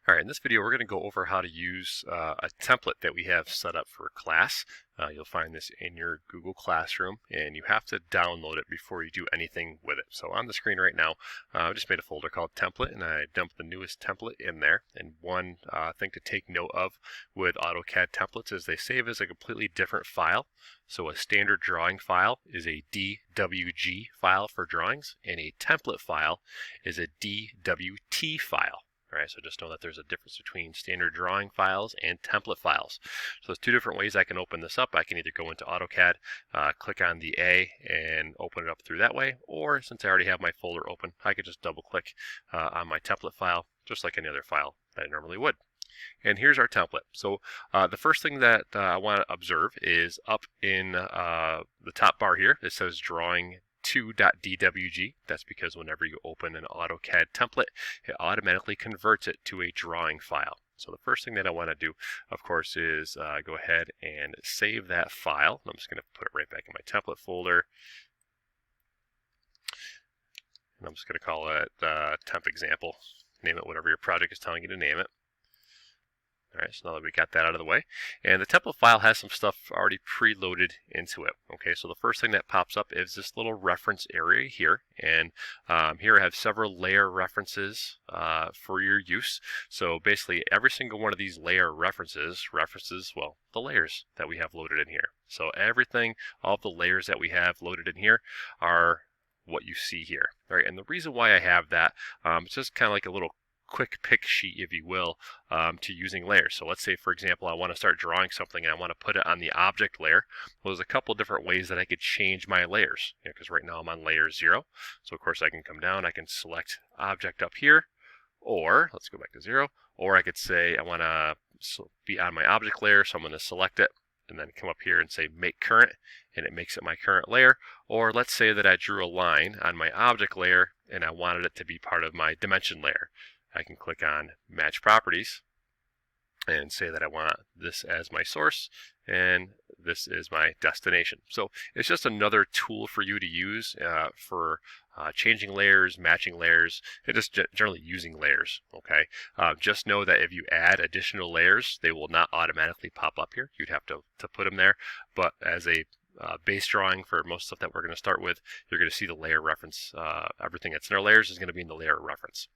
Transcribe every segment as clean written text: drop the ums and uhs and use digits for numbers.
All right, in this video, we're going to go over how to use a template that we have set up for class. You'll find this in your Google Classroom, and you have to download it before you do anything with it. So on the screen right now, I just made a folder called template, and I dumped the newest template in there. And one thing to take note of with AutoCAD templates is they save as a completely different file. So a standard drawing file is a DWG file for drawings, and a template file is a DWT file. All right, so just know that there's a difference between standard drawing files and template files. So there's two different ways I can open this up. I can either go into AutoCAD, click on the A and open it up through that way, or since I already have my folder open, I could just double click on my template file, just like any other file that I normally would. And here's our template. So the first thing that I want to observe is up in the top bar here, it says drawing 2.dwg. That's because whenever you open an AutoCAD template, it automatically converts it to a drawing file. So the first thing that I want to do, of course, is go ahead and save that file. I'm just going to put it right back in my template folder. And I'm just going to call it temp example. Name it whatever your project is telling you to name it. All right, so now that we got that out of the way, and the template file has some stuff already preloaded into it. Okay, so the first thing that pops up is this little reference area here, and here I have several layer references for your use. So basically, every single one of these layer references, well, the layers that we have loaded in here. So everything, all of the layers that we have loaded in here are what you see here. All right, and the reason why I have that, it's just kind of like a little quick pick sheet, if you will, to using layers. So let's say, for example, I want to start drawing something and I want to put it on the object layer. Well, there's a couple different ways that I could change my layers, because right now I'm on layer 0. So of course I can come down, I can select object up here, or let's go back to 0, or I could say I want to be on my object layer, so I'm going to select it and then come up here and say make current, and it makes it my current layer. Or let's say that I drew a line on my object layer and I wanted it to be part of my dimension layer. I can click on Match Properties and say that I want this as my source and this is my destination. So it's just another tool for you to use for changing layers, matching layers, and just generally using layers. Okay, just know that if you add additional layers, they will not automatically pop up here. You'd have to put them there, but as a base drawing for most stuff that we're going to start with, you're going to see the layer reference. Everything that's in our layers is going to be in the layer reference.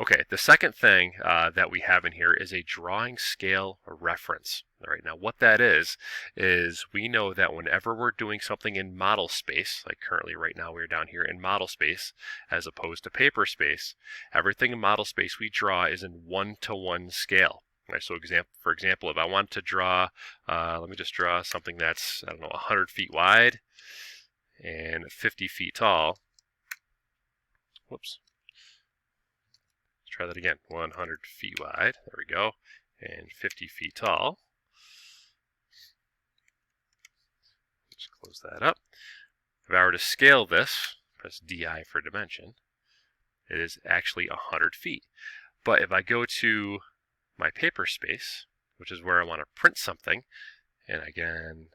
Okay, the second thing that we have in here is a drawing scale reference. All right, now what that is we know that whenever we're doing something in model space, like currently right now we're down here in model space as opposed to paper space, everything in model space we draw is in 1-to-1 scale. Right, so for example, if I want to draw, let me just draw something that's, I don't know, 100 feet wide and 50 feet tall. Whoops. Let's try that again. 100 feet wide, there we go, and 50 feet tall. Just close that up. If I were to scale this, press DI for dimension, it is actually 100 feet. But if I go to my paper space, which is where I want to print something, and again,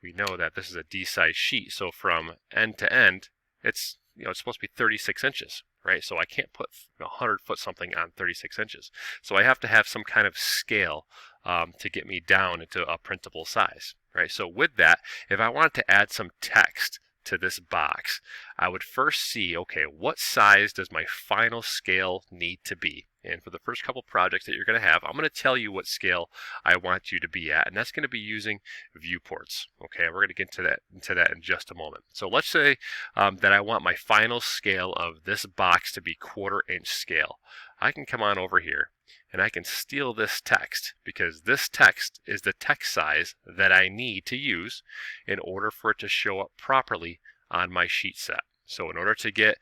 we know that this is a D-size sheet, so from end to end, it's supposed to be 36 inches, right? So I can't put 100-foot something on 36 inches. So I have to have some kind of scale to get me down into a printable size, right? So with that, if I wanted to add some text to this box, I would first see, okay, what size does my final scale need to be? And for the first couple projects that you're going to have, I'm going to tell you what scale I want you to be at, and that's going to be using viewports. Okay, we're going to get into that in just a moment. So let's say that I want my final scale of this box to be 1/4 inch scale. I can come on over here and I can steal this text, because this text is the text size that I need to use in order for it to show up properly on my sheet set. So in order to get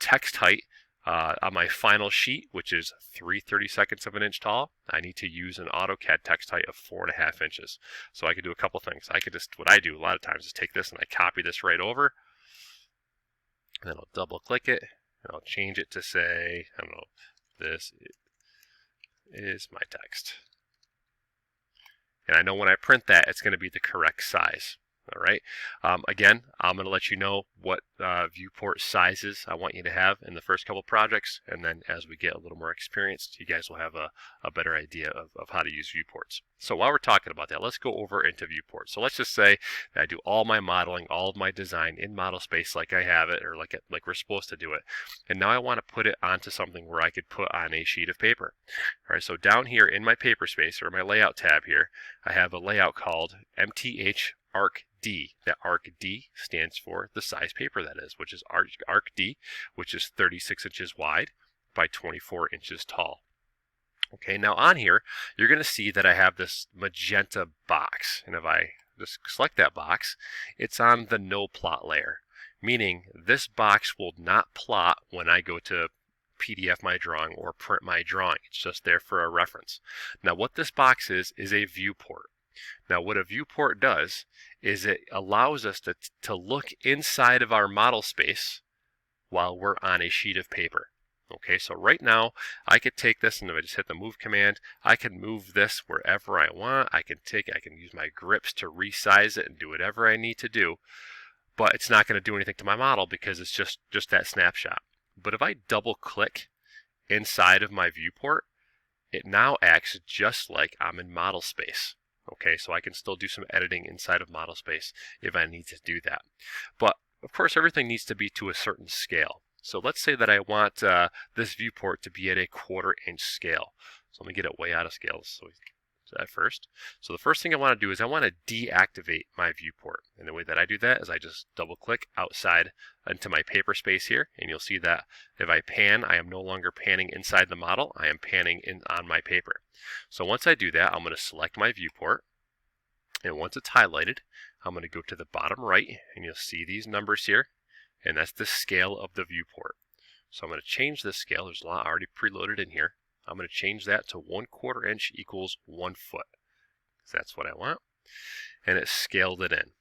text height on my final sheet, which is 3/32 of an inch tall, I need to use an AutoCAD text height of 4.5 inches. So I could do a couple things. I could just, what I do a lot of times is take this and I copy this right over, and then I'll double click it, and I'll change it to say, I don't know, this is my text. And I know when I print that, it's going to be the correct size. All right. Again, I'm going to let you know what viewport sizes I want you to have in the first couple projects, and then as we get a little more experienced, you guys will have a better idea of how to use viewports. So while we're talking about that, let's go over into viewports. So let's just say that I do all my modeling, all of my design in model space like I have it, or like we're supposed to do it. And now I want to put it onto something where I could put on a sheet of paper. All right, so down here in my paper space, or my layout tab here, I have a layout called MTH Arc D. That Arc D stands for the size paper that is, which is Arc D, which is 36 inches wide by 24 inches tall. Okay, now on here, you're going to see that I have this magenta box. And if I just select that box, it's on the no plot layer, meaning this box will not plot when I go to PDF my drawing or print my drawing. It's just there for a reference. Now what this box is a viewport. Now what a viewport does is it allows us to look inside of our model space while we're on a sheet of paper. Okay, so right now I could take this, and if I just hit the move command, I can move this wherever I want. I can use my grips to resize it and do whatever I need to do, but it's not going to do anything to my model because it's just that snapshot. But if I double click inside of my viewport, it now acts just like I'm in model space. Okay, so I can still do some editing inside of model space if I need to do that. But of course, everything needs to be to a certain scale. So let's say that I want this viewport to be at a 1/4 inch scale. So let me get it way out of scale. So we do that first. So the first thing I want to do is I want to deactivate my viewport. And the way that I do that is I just double click outside into my paper space here. And you'll see that if I pan, I am no longer panning inside the model. I am panning on my paper. So once I do that, I'm going to select my viewport. And once it's highlighted, I'm going to go to the bottom right, and you'll see these numbers here. And that's the scale of the viewport. So I'm going to change this scale. There's a lot already preloaded in here. I'm going to change that to 1/4 inch equals 1 foot. That's what I want. And it scaled it in.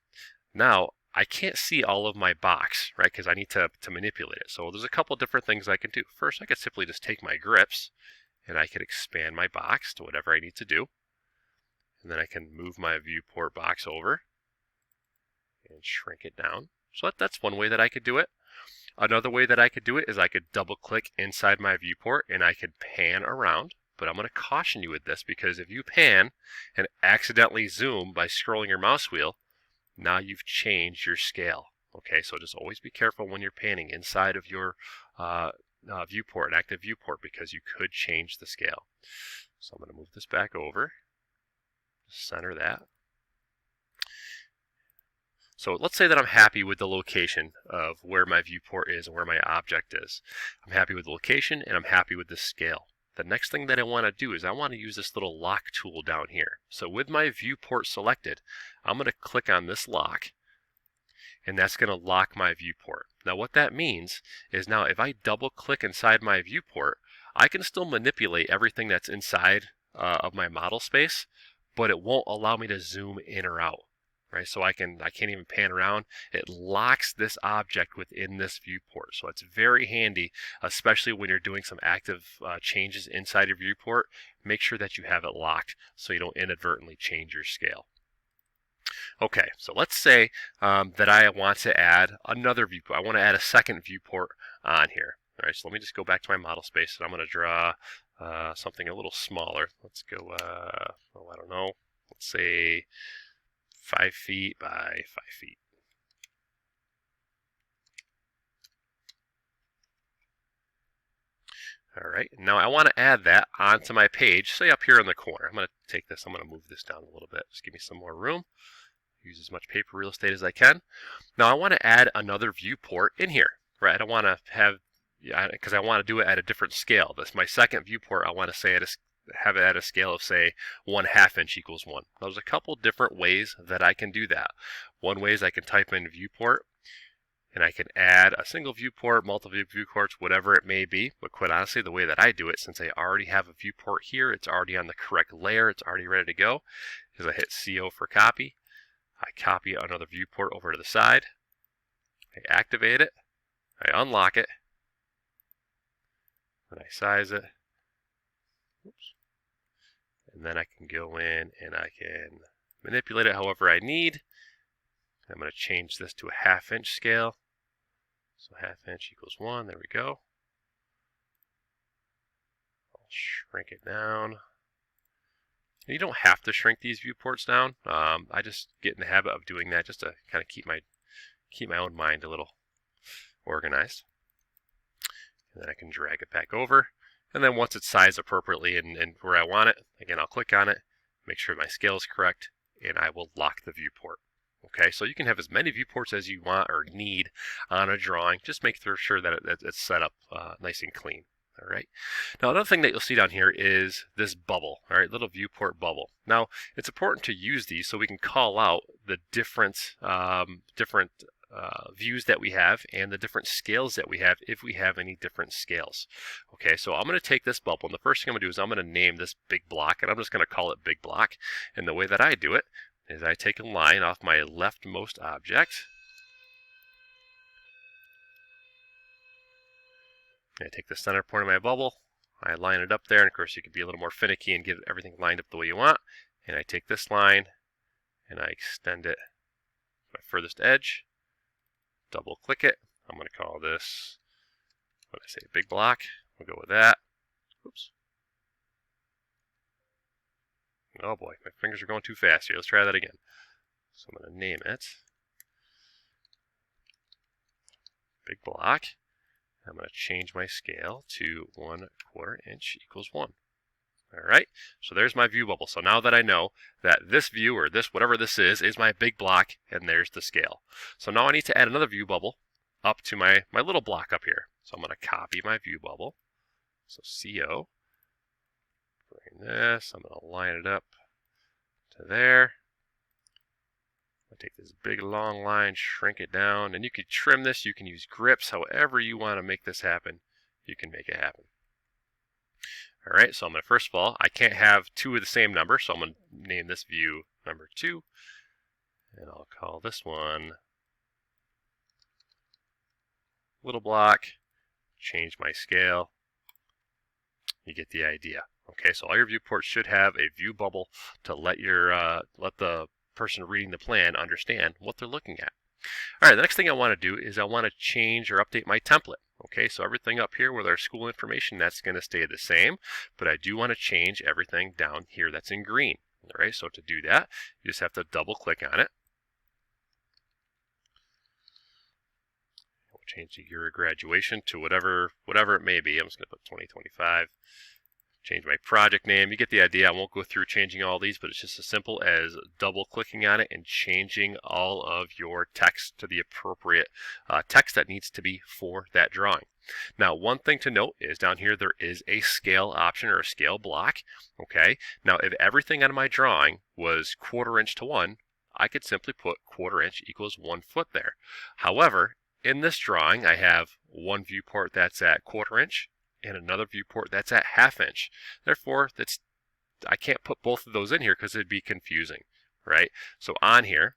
Now, I can't see all of my box, right, because I need to manipulate it. So there's a couple different things I can do. First, I could simply just take my grips, and I could expand my box to whatever I need to do. And then I can move my viewport box over and shrink it down. So that's one way that I could do it. Another way that I could do it is I could double click inside my viewport and I could pan around. But I'm going to caution you with this because if you pan and accidentally zoom by scrolling your mouse wheel, now you've changed your scale. Okay, so just always be careful when you're panning inside of your viewport, an active viewport, because you could change the scale. So I'm going to move this back over, center that. So let's say that I'm happy with the location of where my viewport is and where my object is. I'm happy with the location and I'm happy with the scale. The next thing that I want to do is I want to use this little lock tool down here. So with my viewport selected, I'm going to click on this lock, and that's going to lock my viewport. Now what that means is now if I double click inside my viewport, I can still manipulate everything that's inside of my model space, but it won't allow me to zoom in or out. Right, so I can't even pan around. It locks this object within this viewport. So it's very handy, especially when you're doing some active changes inside your viewport. Make sure that you have it locked so you don't inadvertently change your scale. Okay, so let's say that I want to add another viewport. I want to add a second viewport on here. All right, so let me just go back to my model space, and I'm going to draw something a little smaller. Let's go, I don't know, let's say 5 feet by 5 feet. All right, now I want to add that onto my page, say up here in the corner. I'm going to take this, I'm going to move this down a little bit. Just give me some more room. Use as much paper real estate as I can. Now I want to add another viewport in here, right? I don't want to have, because I want to do it at a different scale. This my second viewport. I want to say have it at a scale of, say, 1/2 inch equals 1. There's a couple different ways that I can do that. One way is I can type in viewport, and I can add a single viewport, multiple viewports, whatever it may be. But quite honestly, the way that I do it, since I already have a viewport here, it's already on the correct layer, it's already ready to go, is I hit CO for copy. I copy another viewport over to the side. I activate it. I unlock it. And I size it. Oops. And then I can go in and I can manipulate it however I need. I'm going to change this to a 1/2 inch scale. So 1/2 inch equals 1. There we go. I'll shrink it down. And you don't have to shrink these viewports down. I just get in the habit of doing that just to kind of keep my own mind a little organized. And then I can drag it back over. And then once it's sized appropriately and where I want it, again, I'll click on it, make sure my scale is correct, and I will lock the viewport. Okay, so you can have as many viewports as you want or need on a drawing. Just make sure that it's set up nice and clean. All right. Now, another thing that you'll see down here is this bubble. All right, little viewport bubble. Now, it's important to use these so we can call out the different views that we have and the different scales that we have if we have any different scales. Okay, so I'm going to take this bubble, and the first thing I'm going to do is I'm going to name this big block, and I'm just going to call it big block. And the way that I do it is I take a line off my leftmost object. I take the center point of my bubble, I line it up there, and of course you can be a little more finicky and get everything lined up the way you want. And I take this line and I extend it to my furthest edge, double click it. I'm going to call this, what did I say, big block. We'll go with that. Oops. Oh boy, my fingers are going too fast here. Let's try that again. So I'm going to name it big block. I'm going to change my scale to 1/4 inch equals 1. All right, so there's my view bubble. So now that I know that this view, or this, whatever this is my big block, and there's the scale. So now I need to add another view bubble up to my little block up here. So I'm going to copy my view bubble. So CO, bring this, I'm going to line it up to there. I'll take this big long line, shrink it down, and you can trim this, you can use grips, however you want to make this happen, you can make it happen. All right, so I'm going to, first of all, I can't have two of the same number, so I'm going to name this view number 2, and I'll call this one little block, change my scale. You get the idea. Okay, so all your viewports should have a view bubble to let the person reading the plan understand what they're looking at. All right, the next thing I want to do is I want to change or update my template. Okay, so everything up here with our school information, that's going to stay the same, but I do want to change everything down here that's in green. All right, so to do that, you just have to double click on it. We'll change the year of graduation to whatever it may be. I'm just going to put 2025. Change my project name. You get the idea. I won't go through changing all these, but it's just as simple as double clicking on it and changing all of your text to the appropriate text that needs to be for that drawing. Now, one thing to note is down here there is a scale option or a scale block. Okay. Now, if everything on my drawing was 1/4 inch to 1, I could simply put 1/4 inch equals 1 foot there. However, in this drawing, I have one viewport that's at 1/4 inch. And another viewport that's at 1/2 inch. Therefore, I can't put both of those in here because it'd be confusing, right? So on here,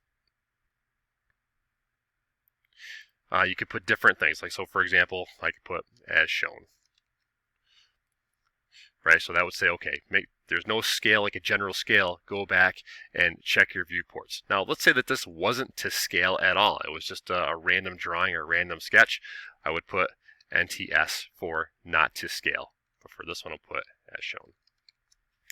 you could put different things. Like, so for example, I could put as shown, right? So that would say, okay, there's no scale, like a general scale. Go back and check your viewports. Now, let's say that this wasn't to scale at all. It was just a random drawing or a random sketch. I would put NTS for not to scale. But for this one, I'll put as shown.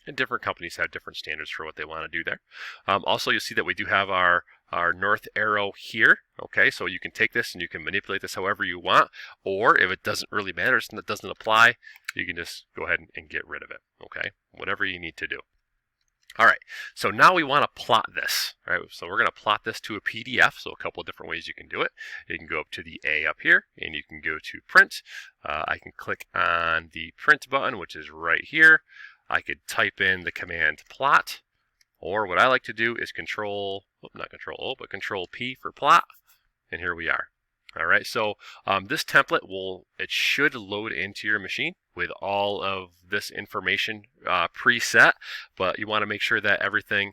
And different companies have different standards for what they want to do there. Also, you'll see that we do have our north arrow here. Okay, so you can take this and you can manipulate this however you want. Or if it doesn't really matter, it doesn't apply, you can just go ahead and get rid of it. Okay, whatever you need to do. All right, so now we want to plot this. All right, so we're going to plot this to a PDF. So a couple of different ways you can do it. You can go up to the A up here, and you can go to Print. I can click on the Print button, which is right here. I could type in the command plot, or what I like to do is Control P for plot, and here we are. All right, so this template should load into your machine with all of this information preset, but you want to make sure that everything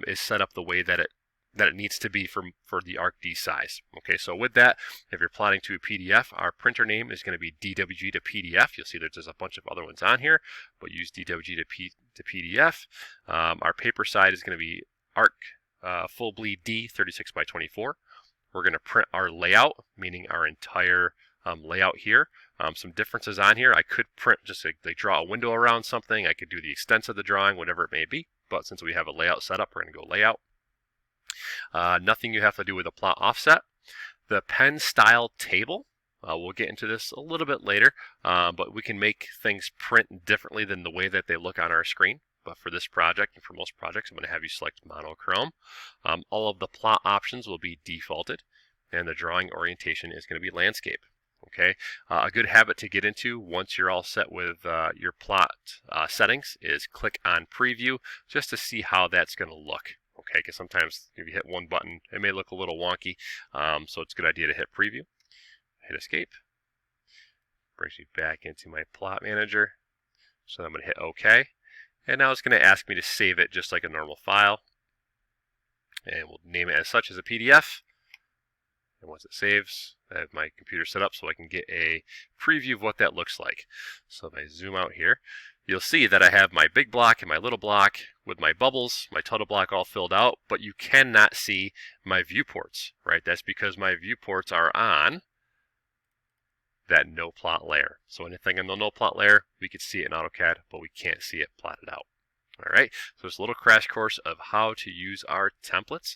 is set up the way that it needs to be for the ArcD size. Okay, so with that, if you're plotting to a PDF, our printer name is going to be DWG to PDF. You'll see that there's a bunch of other ones on here, but use DWG to PDF. Our paper side is going to be Arc Full Bleed D 36 by 24. we're going to print our layout, meaning our entire layout here. Some differences on here. I could print just like draw a window around something. I could do the extent of the drawing, whatever it may be. But since we have a layout set up, we're going to go layout. Nothing you have to do with a plot offset. The pen style table. We'll get into this a little bit later, but we can make things print differently than the way that they look on our screen. But for this project and for most projects, I'm going to have you select monochrome. All of the plot options will be defaulted, and the drawing orientation is going to be landscape. Okay, a good habit to get into once you're all set with your plot settings is click on preview just to see how that's going to look. Okay, because sometimes if you hit one button, it may look a little wonky, so it's a good idea to hit preview. Hit escape. Brings me back into my plot manager. So I'm going to hit OK. And now it's going to ask me to save it just like a normal file. And we'll name it as such as a PDF. And once it saves, I have my computer set up so I can get a preview of what that looks like. So if I zoom out here, you'll see that I have my big block and my little block with my bubbles, my total block all filled out, but you cannot see my viewports, right? That's because my viewports are on that no plot layer. So anything in the no plot layer, we could see it in AutoCAD, but we can't see it plotted out. All right, so it's a little crash course of how to use our templates.